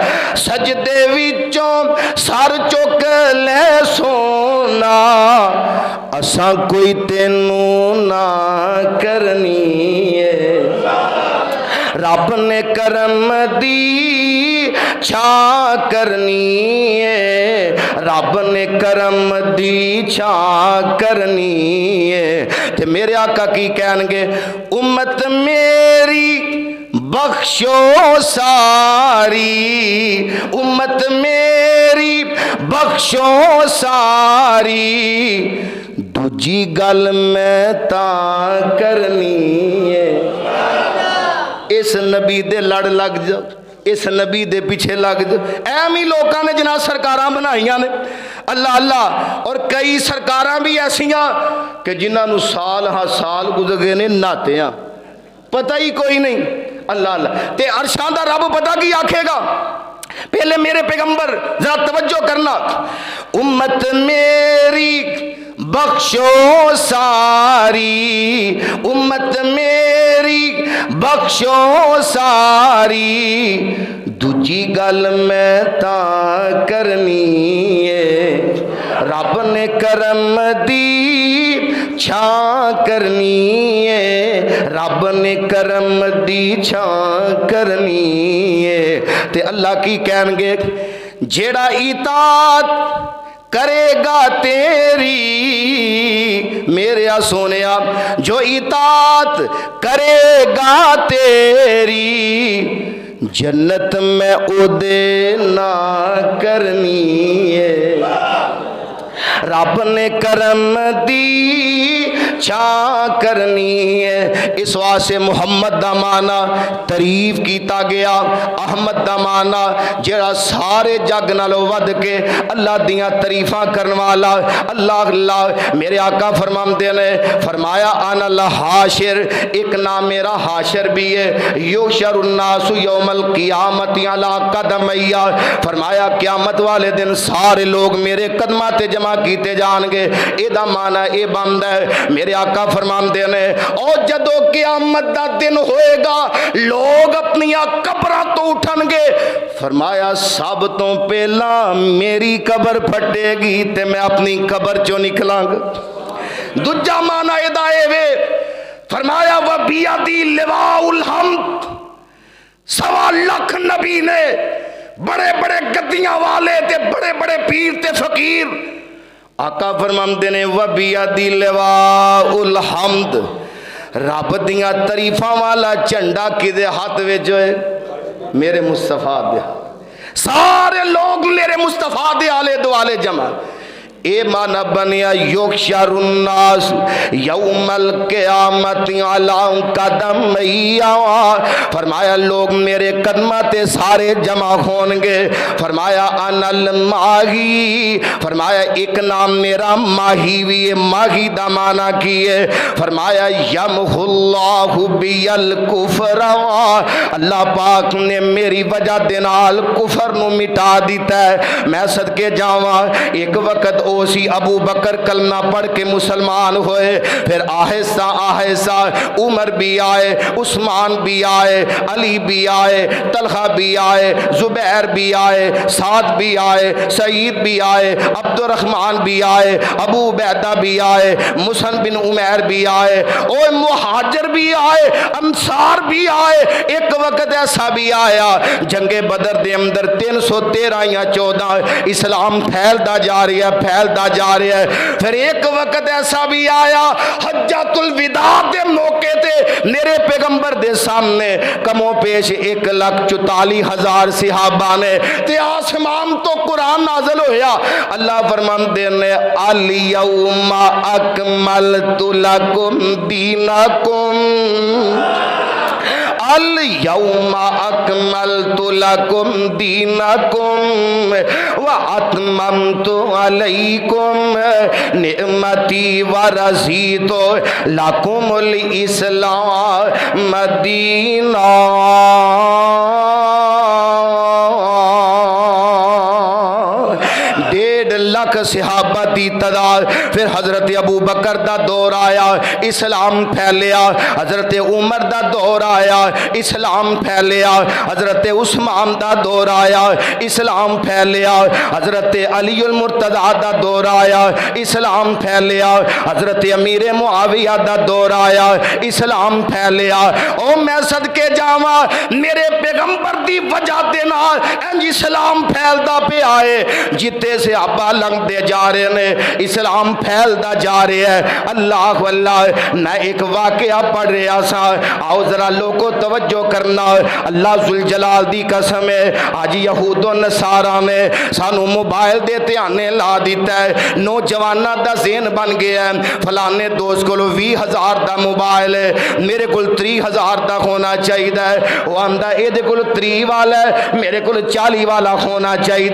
سجدے وچوں سر چک لے سونا، اساں کوئی تینوں نہ کرنی ہے، رب نے کرم دی چھاں کرنی ہے، رب نے کرم دی چھاں کرنی ہے۔ تے میرے آقا کی کہن گے امت میری بخشو ساری، امت میری بخشو ساری، دوجی گل میں تا کرنی ہے۔ اس نبی دے لڑ لگ جاؤ، اس نبی دے پیچھے لگ جاؤ۔ ایمی لوکاں نے جناب سرکاراں بنائیاں نے، اللہ اللہ، اور کئی سرکاراں بھی ایسیاں کہ جنہاں نو سال ہاں سال گزر گئے نے ناتیاں، پتہ ہی کوئی نہیں۔ اللہ اللہ۔ تے عرشاں دا رب پتہ کی آکھے گا، پہلے میرے پیغمبر ذرا توجہ کرنا، امت میری بخشو ساری، امت میری بخشو ساری، دوجی گل میں تا کرنی ہے، رب نے کرم دی چھاں کرنی ہے، رب نے کرم دی چھان کرنی ہے تے اللہ کی کہن گے جیڑا اطاعت کرے گا تیری میرے سونیا جو اطاعت کرے گا تیری جنت میں اودے نہ کرنی ہے رب نے کرم دی چھان کرنی ہے اس واسطے محمد دا معنی تعریف کیتا گیا احمد دا معنی جڑا سارے جگ نالوں ود کے اللہ دیاں تعریفاں کرن والا اللہ اللہ میرے آقا فرماندے نے فرمایا انا الحاشر ایک نام میرا حاشر بھی ہے یوشر الناس یوم القیامت علی قدمیا فرمایا قیامت والے دن سارے لوگ میرے قدماں تے جمع کیتے جان گے اے دا معنی اے بند ہے میرے آقا فرماندے نے او جدو قیامت دا دن ہوئے گا لوگ اپنی قبراں تو اٹھن گے فرمایا سب تو پہلا میری قبر پھٹے گی تے میں اپنی قبر چوں نکلاں گا دوجا معنی ادا اے وے فرمایا وَبِيَدِي لِوَاءُ الْحَمْدِ 1.25 لاکھ نبی نے بڑے بڑے گدیاں والے تے بڑے بڑے پیر تے فقیر آقا فرماندے نے وَبِيَدِي لِوَاءُ الْحَمْدِ رب دیاں تعریفاں والا جھنڈا کدے ہاتھ وچ ہوئے میرے مصطفیٰ دے سارے لوگ میرے مصطفیٰ دے آلے دوالے جمع اے معنی بنیا یحشر الناس یوم القیامت علی قدمیا فرمایا لوگ میرے قدمہ تے سارے جمع ہون گے فرمایا انا الماہی فرمایا ایک نام میرا ماہی بھی ہے ماہی دا معنی کی ہے فرمایا یمحو اللہ بی الکفر اللہ پاک نے میری وجہ دینال کفر نو مٹا دیتا ہے میں صدقے جاواں ایک وقت اوسی ابو بکر کلمہ پڑھ کے مسلمان ہوئے پھر آہستہ آہستہ عمر بھی آئے عثمان بھی آئے علی بھی آئے طلحہ بھی آئے زبیر بھی آئے سعد بھی آئے سعید بھی آئے عبد الرحمن بھی آئے ابو عبیدہ بھی آئے مصعب بن عمیر بھی آئے اور مہاجر بھی آئے انصار بھی آئے ایک وقت ایسا بھی آیا جنگ بدر دے اندر 313 یا 14 اسلام پھیلدا جا رہی ہے جا رہے ہیں پھر ایک وقت ایسا بھی آیا حجۃ الوداع دے موقع تے میرے پیغمبر دے سامنے کموں پیش 1,44,000 صحابہ نے تے آسمان تو قرآن نازل ہویا اللہ فرماندے نے الیوم اکملت لکم دینکم الیوم اکملت لکم دینکم واتممت علیکم نعمتی ورضیت لکم الاسلام دینا 1.5 لاکھ صحابہ دی تعداد پھر حضرت ابو بکر دا دور آیا اسلام پھیلیا حضرت عمر دا دور آیا اسلام پھیلیا حضرت عثمان دا دور آیا اسلام پھیلیا حضرت علی المرتضی دا دور آیا اسلام پھیلیا حضرت امیر معاویہ دا دور آیا اسلام پھیلیا او میں صدقے جاواں میرے پیغمبر دی وجہ دے نال انج اسلام پھیلدا پہ آئے جتے سے ابا لنگ دے جا رہے ہیں اسلام پھیلدا جا رہے ہے اللہ واللہ میں ایک واقعہ پڑھ رہا سا آؤ ذرا لوگوں توجہ کرنا اللہ ذوالجلال دی قسم ہے آج یہود و نصارا نے سانو موبائل دے دھیانے لا دیتا ہے نوجوانہ دا ذہن بن گیا ہے فلانے دوست کو 20,000 دا موبائل ہے میرے کل 30,000 دا ہونا چاہیے وہ آمدہ اے دے کل 30 والا ہے میرے کل 40 والا ہونا چاہیے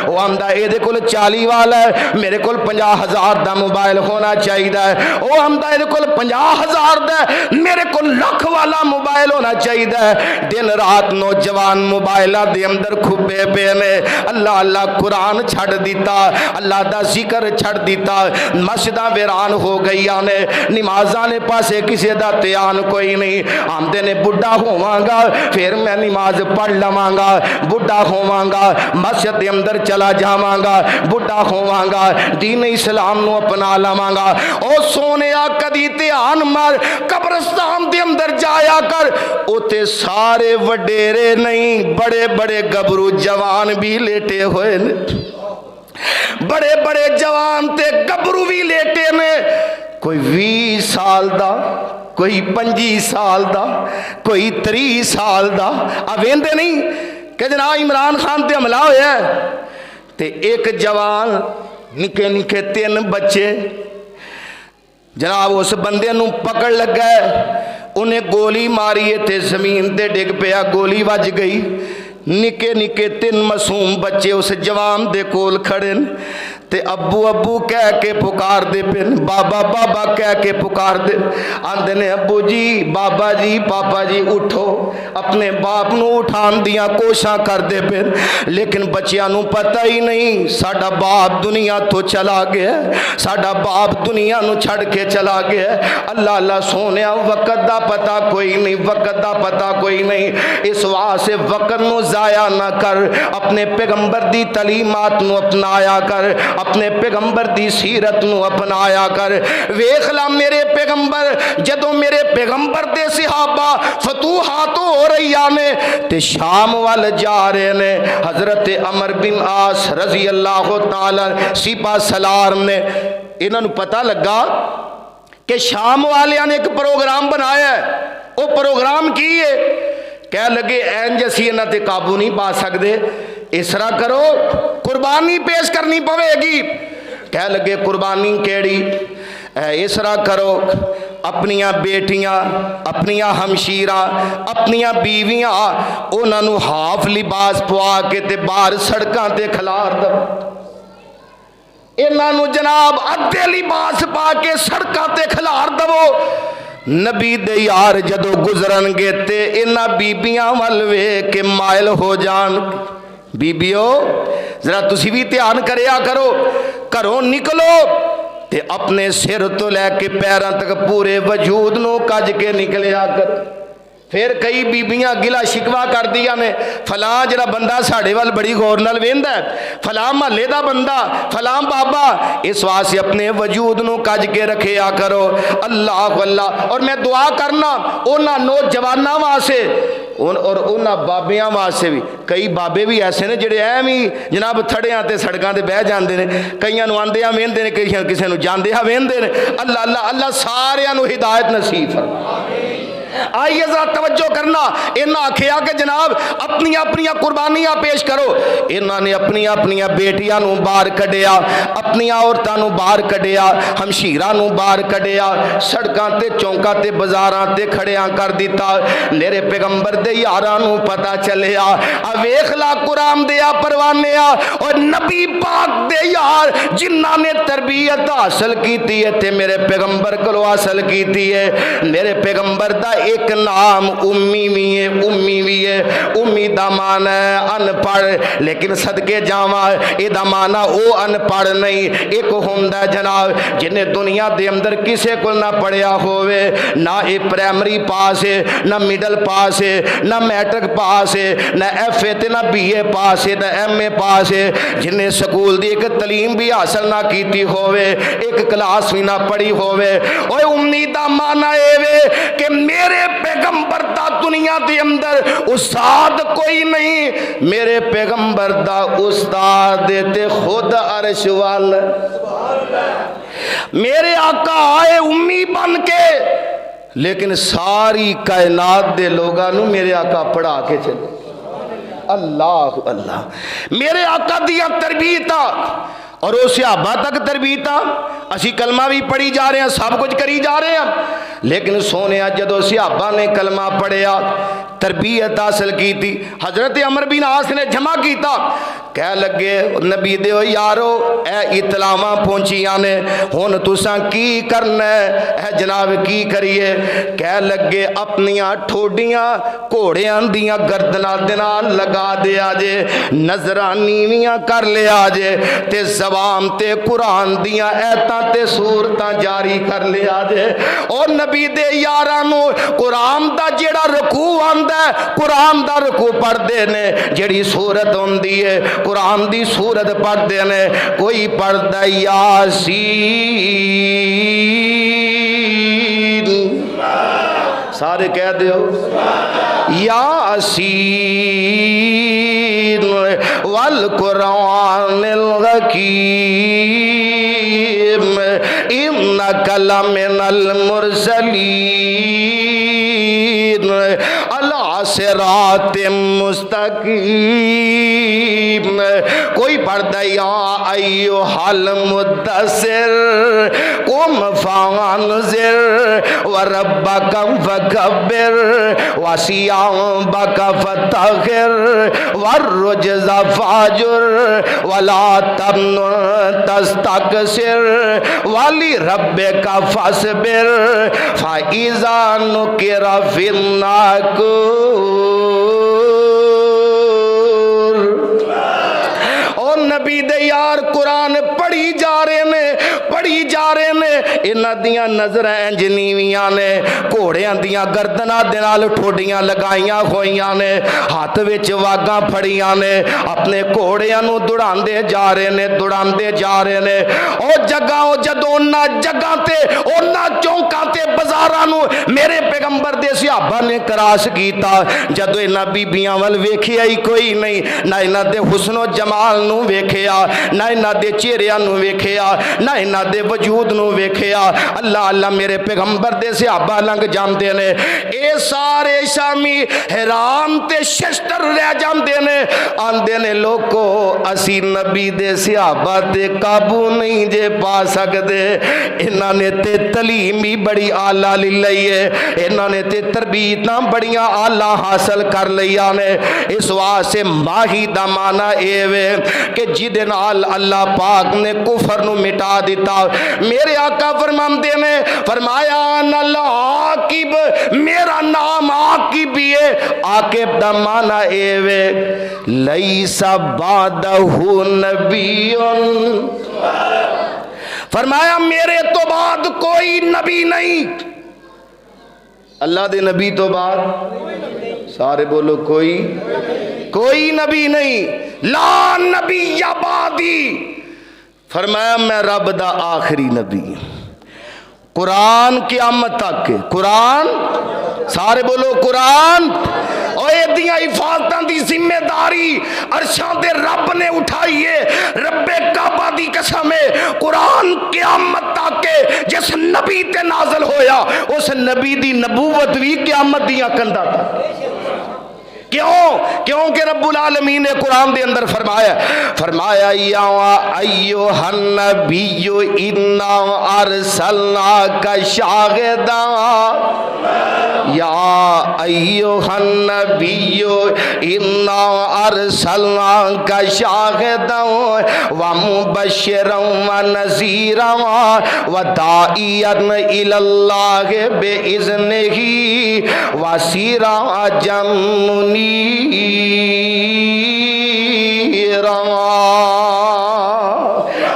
وہ آمدہ اے دے کل 40 والا ہے میرے کل 50,000 دا موبائل ہونا چاہیے وہ آمدہ اے دے کل 50,000 دا میرے کل لکھ والا موبائل ہونا چاہیے دن رات نوجوان موبائلہ دے اندر کھبے پے نے اللہ اللہ قرآن چھڑ دیتا اللہ دا ذکر چھڑ دیتا مسجدہ ویران ہو گئی آنے نمازاں نے پاسے کسی دا تیان کوئی نہیں آمدے نے بڑھا ہواں گا پھر میں نماز پڑھ لواں گا بڑھا ہواں گا مسجد دے اندر چلا جاواں گا بڑھا ہوواਂਗਾ, دین اسلام نو اپنا لواਂਗਾ. او سونیا کدی دھیان مار قبرستان دے اندر جایا کر, اوتے سارے وڈیرے نہیں, بڑے بڑے گبرو جوان بھی لیٹے ہوئے نے, بڑے بڑے جوان تے گبرو بھی لیٹے نے, کوئی 20 سال دا, کوئی 25 سال دا, کوئی 30 سال دا. ویندے نہیں کہ جناب عمران خان تے حملہ ہویا ہے تے ایک جوان نکے نکے 3 بچے, جناب اس بندے نو پکڑ لگا ہے, انہیں گولی ماری ہے تے زمین تے ڈگ پیا, گولی وج گئی. نکے نکے 3 معصوم بچے اس جوان دے کول کھڑے تے ابو ابو کہہ کے پکار دے پن, بابا بابا کہہ کے پکار دے. آندے نے ابو جی, بابا جی, پاپا جی اٹھو, اپنے باپ نو اٹھان دیاں کوشاں کر دے پن, لیکن بچیاں نو پتہ ہی نہیں ساڈا باپ دنیا تو چلا گیا, ساڈا باپ دنیا نو چھڑ کے چلا گیا. اللہ اللہ سونیا وقت دا پتہ کوئی نہیں, وقت دا پتہ کوئی نہیں. اس واسطے وقت نو ضائع نہ کر, اپنے پیغمبر دی تعلیمات نو اپنایا کر, اپنے پیغمبر دی سیرت نو اپنایا کر. ویکھ لا میرے پیغمبر, جدوں میرے پیغمبر دے صحابہ فتوحات ہو رہی نے تے شام وال جا رہے نے, حضرت عمر بن عاص رضی اللہ تعالی سپاہ سالار نے, انہاں نو پتہ لگا کہ شام والیاں نے ایک پروگرام بنایا ہے. وہ پروگرام کی ہے؟ کہہ لگے این جیسی انہاں تے قابو نہیں پا سکدے, اس طرح کرو قربانی پیش کرنی پوے گی. کہہ لگے قربانی کیڑی؟ اس طرح کرو اپنیاں بیٹیاں, اپنیاں ہمشیراں, اپنیاں بیویاں, انہاں نو ہاف لباس پوا کے تے باہر سڑکاں تے کھلار دو. انہاں نو جناب ادھے لباس پا کے سڑکاں تے کھلار دو. نبی دے یار جدو گزرن گے تے انہاں بیبیاں ول ویکھ کے مائل ہو جان. بیبیو ذرا تسی بھی دھیان کریا کرو, گھروں نکلو تے اپنے سر تو لے کے پیراں تک پورے وجود نو کج کے نکلیا کر. پھر کئی بیبیاں گلا شکوا کر دیا نے, فلاں جڑا بندہ ساڑھے وال بڑی غور نال ویندا ہے, فلاں محلے دا بندہ, فلاں بابا. اس واسطے اپنے وجود نو کج کے رکھیا کرو. اللہ اللہ. اور میں دعا کرنا انہاں نوجواناں واسطے اور انہاں بابیاں واسطے بھی. کئی بابے بھی ایسے نے جڑے ایویں جناب تھڑیاں تے سڑکاں تے بہ جاندے نے, کئیاں نو آندیاں ویندے نے, کئیاں کسے نو جاندیاں ویندے نے. اللہ اللہ اللہ ساریاں نو ہدایت نصیب فرمائے. آئیے ذرا توجہ کرنا. انہاں آکھیا کہ جناب اپنی اپنی قربانیاں پیش کرو. انہاں نے اپنی اپنی بیٹیاں نو باہر کڈیا, اپنی عورتاں نو باہر کڈیا, ہمشیراں نو باہر کڈیا, سڑکاں تے چونکاں تے بازاراں تے کھڑیاں کر دیتا. میرے پیغمبر دے یاراں نو پتہ چلیا. ویکھ لا قرآن دیا پروانیا, اور نبی پاک دے یار جنہاں نے تربیت حاصل کیتی ہے تے میرے پیغمبر کولو حاصل کیتی ہے. میرے پیغمبر دا ایک نام امی بھی ہے. امی بھی ہے, امی دا معنی ہے ان پڑھ, لیکن صدقے جاواں اے دا معنی او ان پڑھ نہیں. ایک ہوندا جناب جن دنیا دے اندر کسے کول نہ پڑھیا ہوئے, نہ اے پرائمری پاس ہے, نہ میڈل پاس ہے, نہ میٹرک پاس ہے, نہ ایف اے تے نہ بی اے پاس ہے, نہ ایم اے پاس ہے, جن سکول دی ایک تعلیم بھی حاصل نہ کیتی ہوئے, ایک کلاس بھی نہ پڑھی ہوئے. اوے امی دا معنی اے وے کہ میرے پیغمبر دا دنیا دے اندر استاد کوئی نہیں, میرے پیغمبر دا استاد تے خود عرش وال. میرے آقا آئے امی بن کے, لیکن ساری کائنات دے لوگاں نو میرے آقا پڑھا کے چلے. اللہ اللہ. میرے آقا دیا تربیتا اور وہ صحابہ تک تربیتا, اسی کلمہ بھی پڑھی جا رہے ہیں, سب کچھ کری جا رہے ہیں, لیکن سونے جدو صحابہ نے کلمہ پڑھیا, تربیت حاصل کی تھی, حضرت عمر بن عاص نے جمع کیتا. کہہ لگے نبی دیو یارو اے اطلاعاں پہنچیاں نے, ہن تساں کی کرنا ہے؟ اے جناب کی کریے؟ کہہ لگے اپنیاں ٹھوڈیاں گھوڑیاں دیاں گردناں دے نال لگا دیا جے, نظراں نیویاں کر لیا جے, تے زبان تے قرآن دیاں ایتاں تے سورتاں جاری کر لیا جے. اور نبی دے یارانو قرآن دا جیڑا رکوع آندا ہے, قرآن دا رکوع پڑھ دے نے, جیڑی سورت ہوندی ہے قرآن دی سورت پڑھتے ہیں، کوئی پڑھتا یاسین، سارے کہہ دیو یاسین والقرآن الحکیم انک لمن المرسلین علی صراط مستقیم۔ کوئی پڑھتا یا ایھا المدثر قم فانذر وربک فکبر وثیابک فطہر والرجز فاہجر ولا تمنن تستکثر ولربک فاصبر فاذا نقر فی الناقور۔ اور نبی دے یار قرآن پڑھی جا رہے نے، پڑھی جا رہے نے، انہاں دیاں نظراں انج نیویاں نے، گھوڑیاں دیاں گردناں دے نال ٹھوڈیاں لگائیاں ہوئیاں نے، ہاتھ وچ واگاں پھڑیاں نے، اپنے گھوڑیاں نو دوڑاندے جا رہے نے، دوڑاندے جا رہے نے۔ او جگہ او جدوں انہاں جگہ تے انہاں چوکاں تے بازاراں نو میرے پیغمبر دے صحابہ نے کراس کیتا، جدوں انہاں بیبیاں ول ویکھیا ہی کوئی نہیں، نہ انہاں دے حسن و جمال نو ویکھیا، نہ انہاں دے چہریاں نو ویکھیا، نہ انہاں دے وجود نو ویکھیا۔ اللہ اللہ میرے پیغمبر دے صحابہ لنگ جاندے نے، اے سارے شامی حیران تے ششتر رہ جاندے نے، آندے نے لوکو اسی نبی دے صحابہ تے قابو نہیں جے پا سکدے، انہاں نے تے تعلیم بھی بڑی اعلیٰ لے لئی ہے، انہاں نے تے تربیتاں بڑیاں اعلیٰ حاصل کر لیا نے۔ اس واسطے ماہی دا معنی اے وے کہ جدے نال اللہ پاک نے کفر نو مٹا دیتا۔ میرے آقا فرماندے نے فرمایا انا العاقب، میرا نام عاقب بھی ہے۔ عاقب دا معنی اے وے لیس بعدہ نبی، فرمایا میرے تو بعد کوئی نبی نہیں، اللہ دے نبی تو بعد سارے بولو کوئی نبی نہیں، لا نبی یا بعدی، فرمایا میں رب دا آخری نبی۔ قرآن قیامت تک، قرآن سارے بولو قرآن، اور ایدیاں حفاظتاں دی ذمہ داری عرشاں دے رب نے اٹھائیے، رب کعبہ دی قسم ہے قرآن قیامت تک جس نبی تے نازل ہویا اس نبی دی نبوت بھی قیامت دیاں کندا تک۔ کیوں کہ رب العالمین نے قرآن دے اندر فرمایا یا ایھا النبی انا ارسلناک شاہدا، یا ایھا النبی انا ارسلناک شاہدا ومبشرا ونذیرا وداعیا الی اللہ باذنہ وسراجا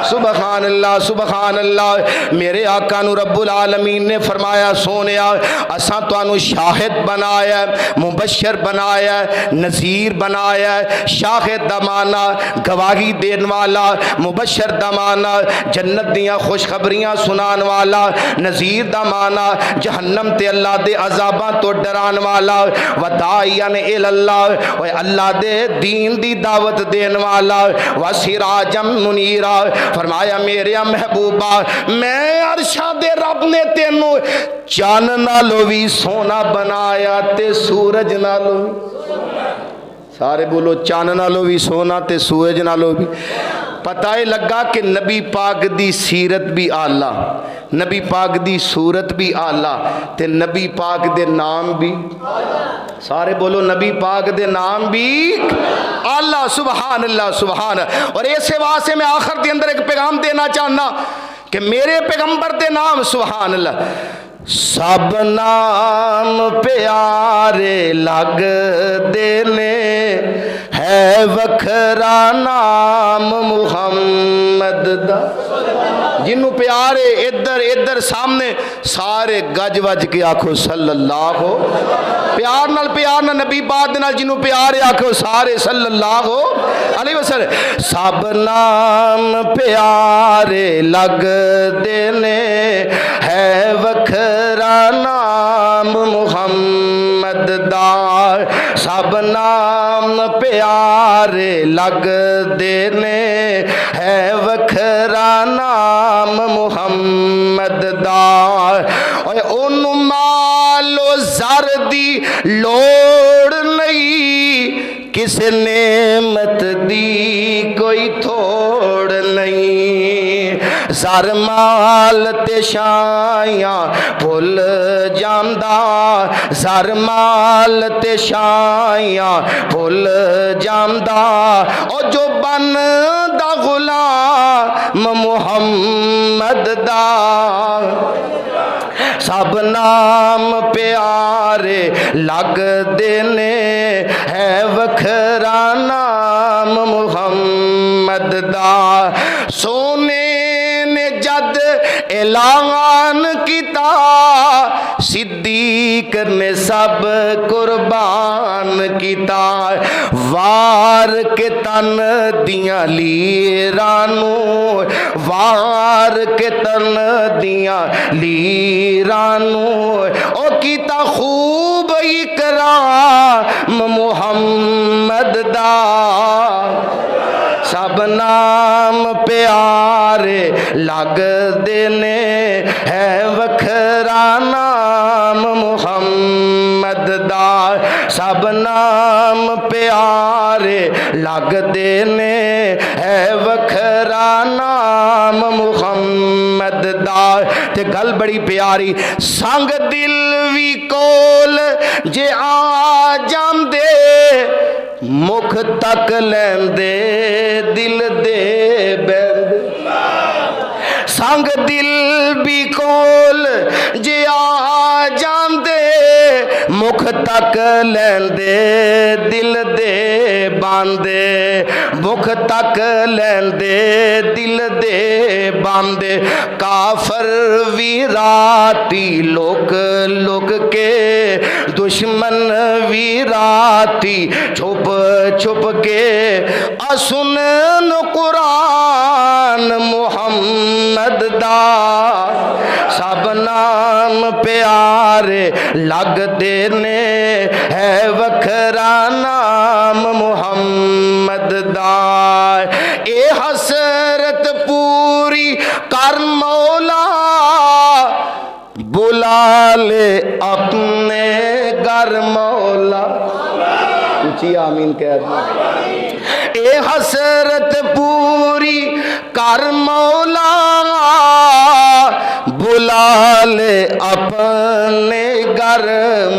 سبحان اللہ سبحان اللہ۔ میرے آقا نو رب العالمین نے فرمایا سونیا اساں تانوں شاہد بنایا، مبشر بنایا، نذیر بنایا۔ شاہد دا معنی گواہی دین والا، مبشر دا معنی جنت دیاں خوشخبریاں سنان والا، نذیر دا معنی جہنم تے اللہ دے عذاباں تو ڈران والا، وداعیا الی اللہ اللہ دے دین دی دعوت دین والا، وسراجا منیرا۔ فرمایا میرے محبوبہ میں عرشاں دے رب نے تینوں چان نالو بھی سونا بنایا تے سورج نالو، سارے بولو چان نالو بھی سونا تے سورج نالو بھی۔ پتہ لگا کہ نبی پاک دی سیرت بھی آلہ، نبی پاک دی صورت بھی آلہ، تے نبی پاک دے نام بھی، سارے بولو نبی پاک دے نام بھی آلہ۔ سبحان اللہ سبحان۔ اور ایسے واسطے میں آخر دے اندر ایک پیغام دینا چاہنا کہ میرے پیغمبر دے نام سبحان اللہ سب نام پیارے لگ دینے، ہے وکھرا نام محمد دا۔ جنوں پیارے ادھر ادھر سامنے سارے گج وج کے آکھو صلی اللہ ہو پیار نال نبی پاک دے نال جنوں پیارے آکھو سارے صلی اللہ ہو علیہ وسلم سب نام پیارے لگ دینے ہے وکھرا نام محمد دا سب نام پیارے لگ دینے ہے وکھرا نام محمد دا اونوں مال و زر دی لوڑ نہیں کس نعمت دی کوئی تھوڑ نہیں زر مال تے شایاں بھول جاندا زر مال تے شایاں بھول جاندا او جو بن دا غلام محمد دا سب نام پیارے لگ دینے ہے وکھرا نام محمد دا سونے نے جد اعلان کیتا صدیق نے سب قربان کیتا وار کے تن دیاں لیرانوں وار کے تن دیاں لیرانوں او کیتا خوب اکرام محمد دا سب نام پیارے لگ دینے ہے وکھرا نام محمد دا سب نام پیارے لگ دینے ہے وکھرا نام محمد دا تے گل بڑی پیاری سنگ دل وی کول جے آ جاندے مکھ تک لیندے دل دے بند سنگ دل بھی کول جے آ جاندے مکھ تک لیندے دل دے باندے مکھ تک لیندے دل دے باندے کافر وی راتی لوک لوک کے دشمن وی راتی چھپ چھپ کے اسنن قرآن محمد دا سب نام پیارے لگ دینے ہے وکھرا نام محمد دا اے حسرت پوری کر مولا بلا لے اپنے گھر مولا اونچی آمین کہہ دیں اے حسرت پوری کر مولا بلا لے اپنے گھر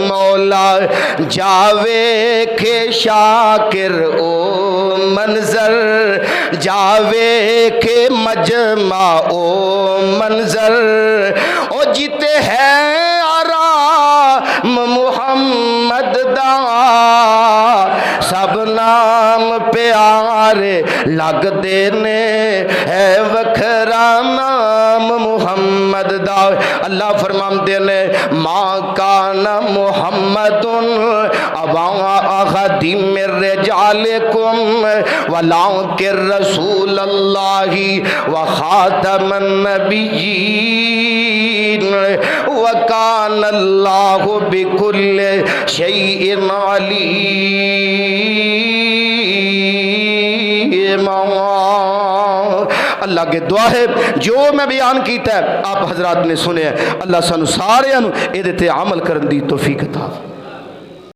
مولا جاوے کے شاکر او منظر جاوے کے مجمع او منظر او جیتے ہیں آرام محمد دا سب نام پیارے لگ دینے ہے وکھرا نام محمد دا اللہ فرماتے ہیں ما کان محمد ابا احد من رجالکم ولکن رسول اللہ وخاتم النبیین وکان اللہ بکل شیء علیم اللہ کے دعا ہے جو میں بیان کیتا ہے آپ حضرات نے سنے ہیں اللہ سانو سارے اے تے عمل کرن دی توفیق عطا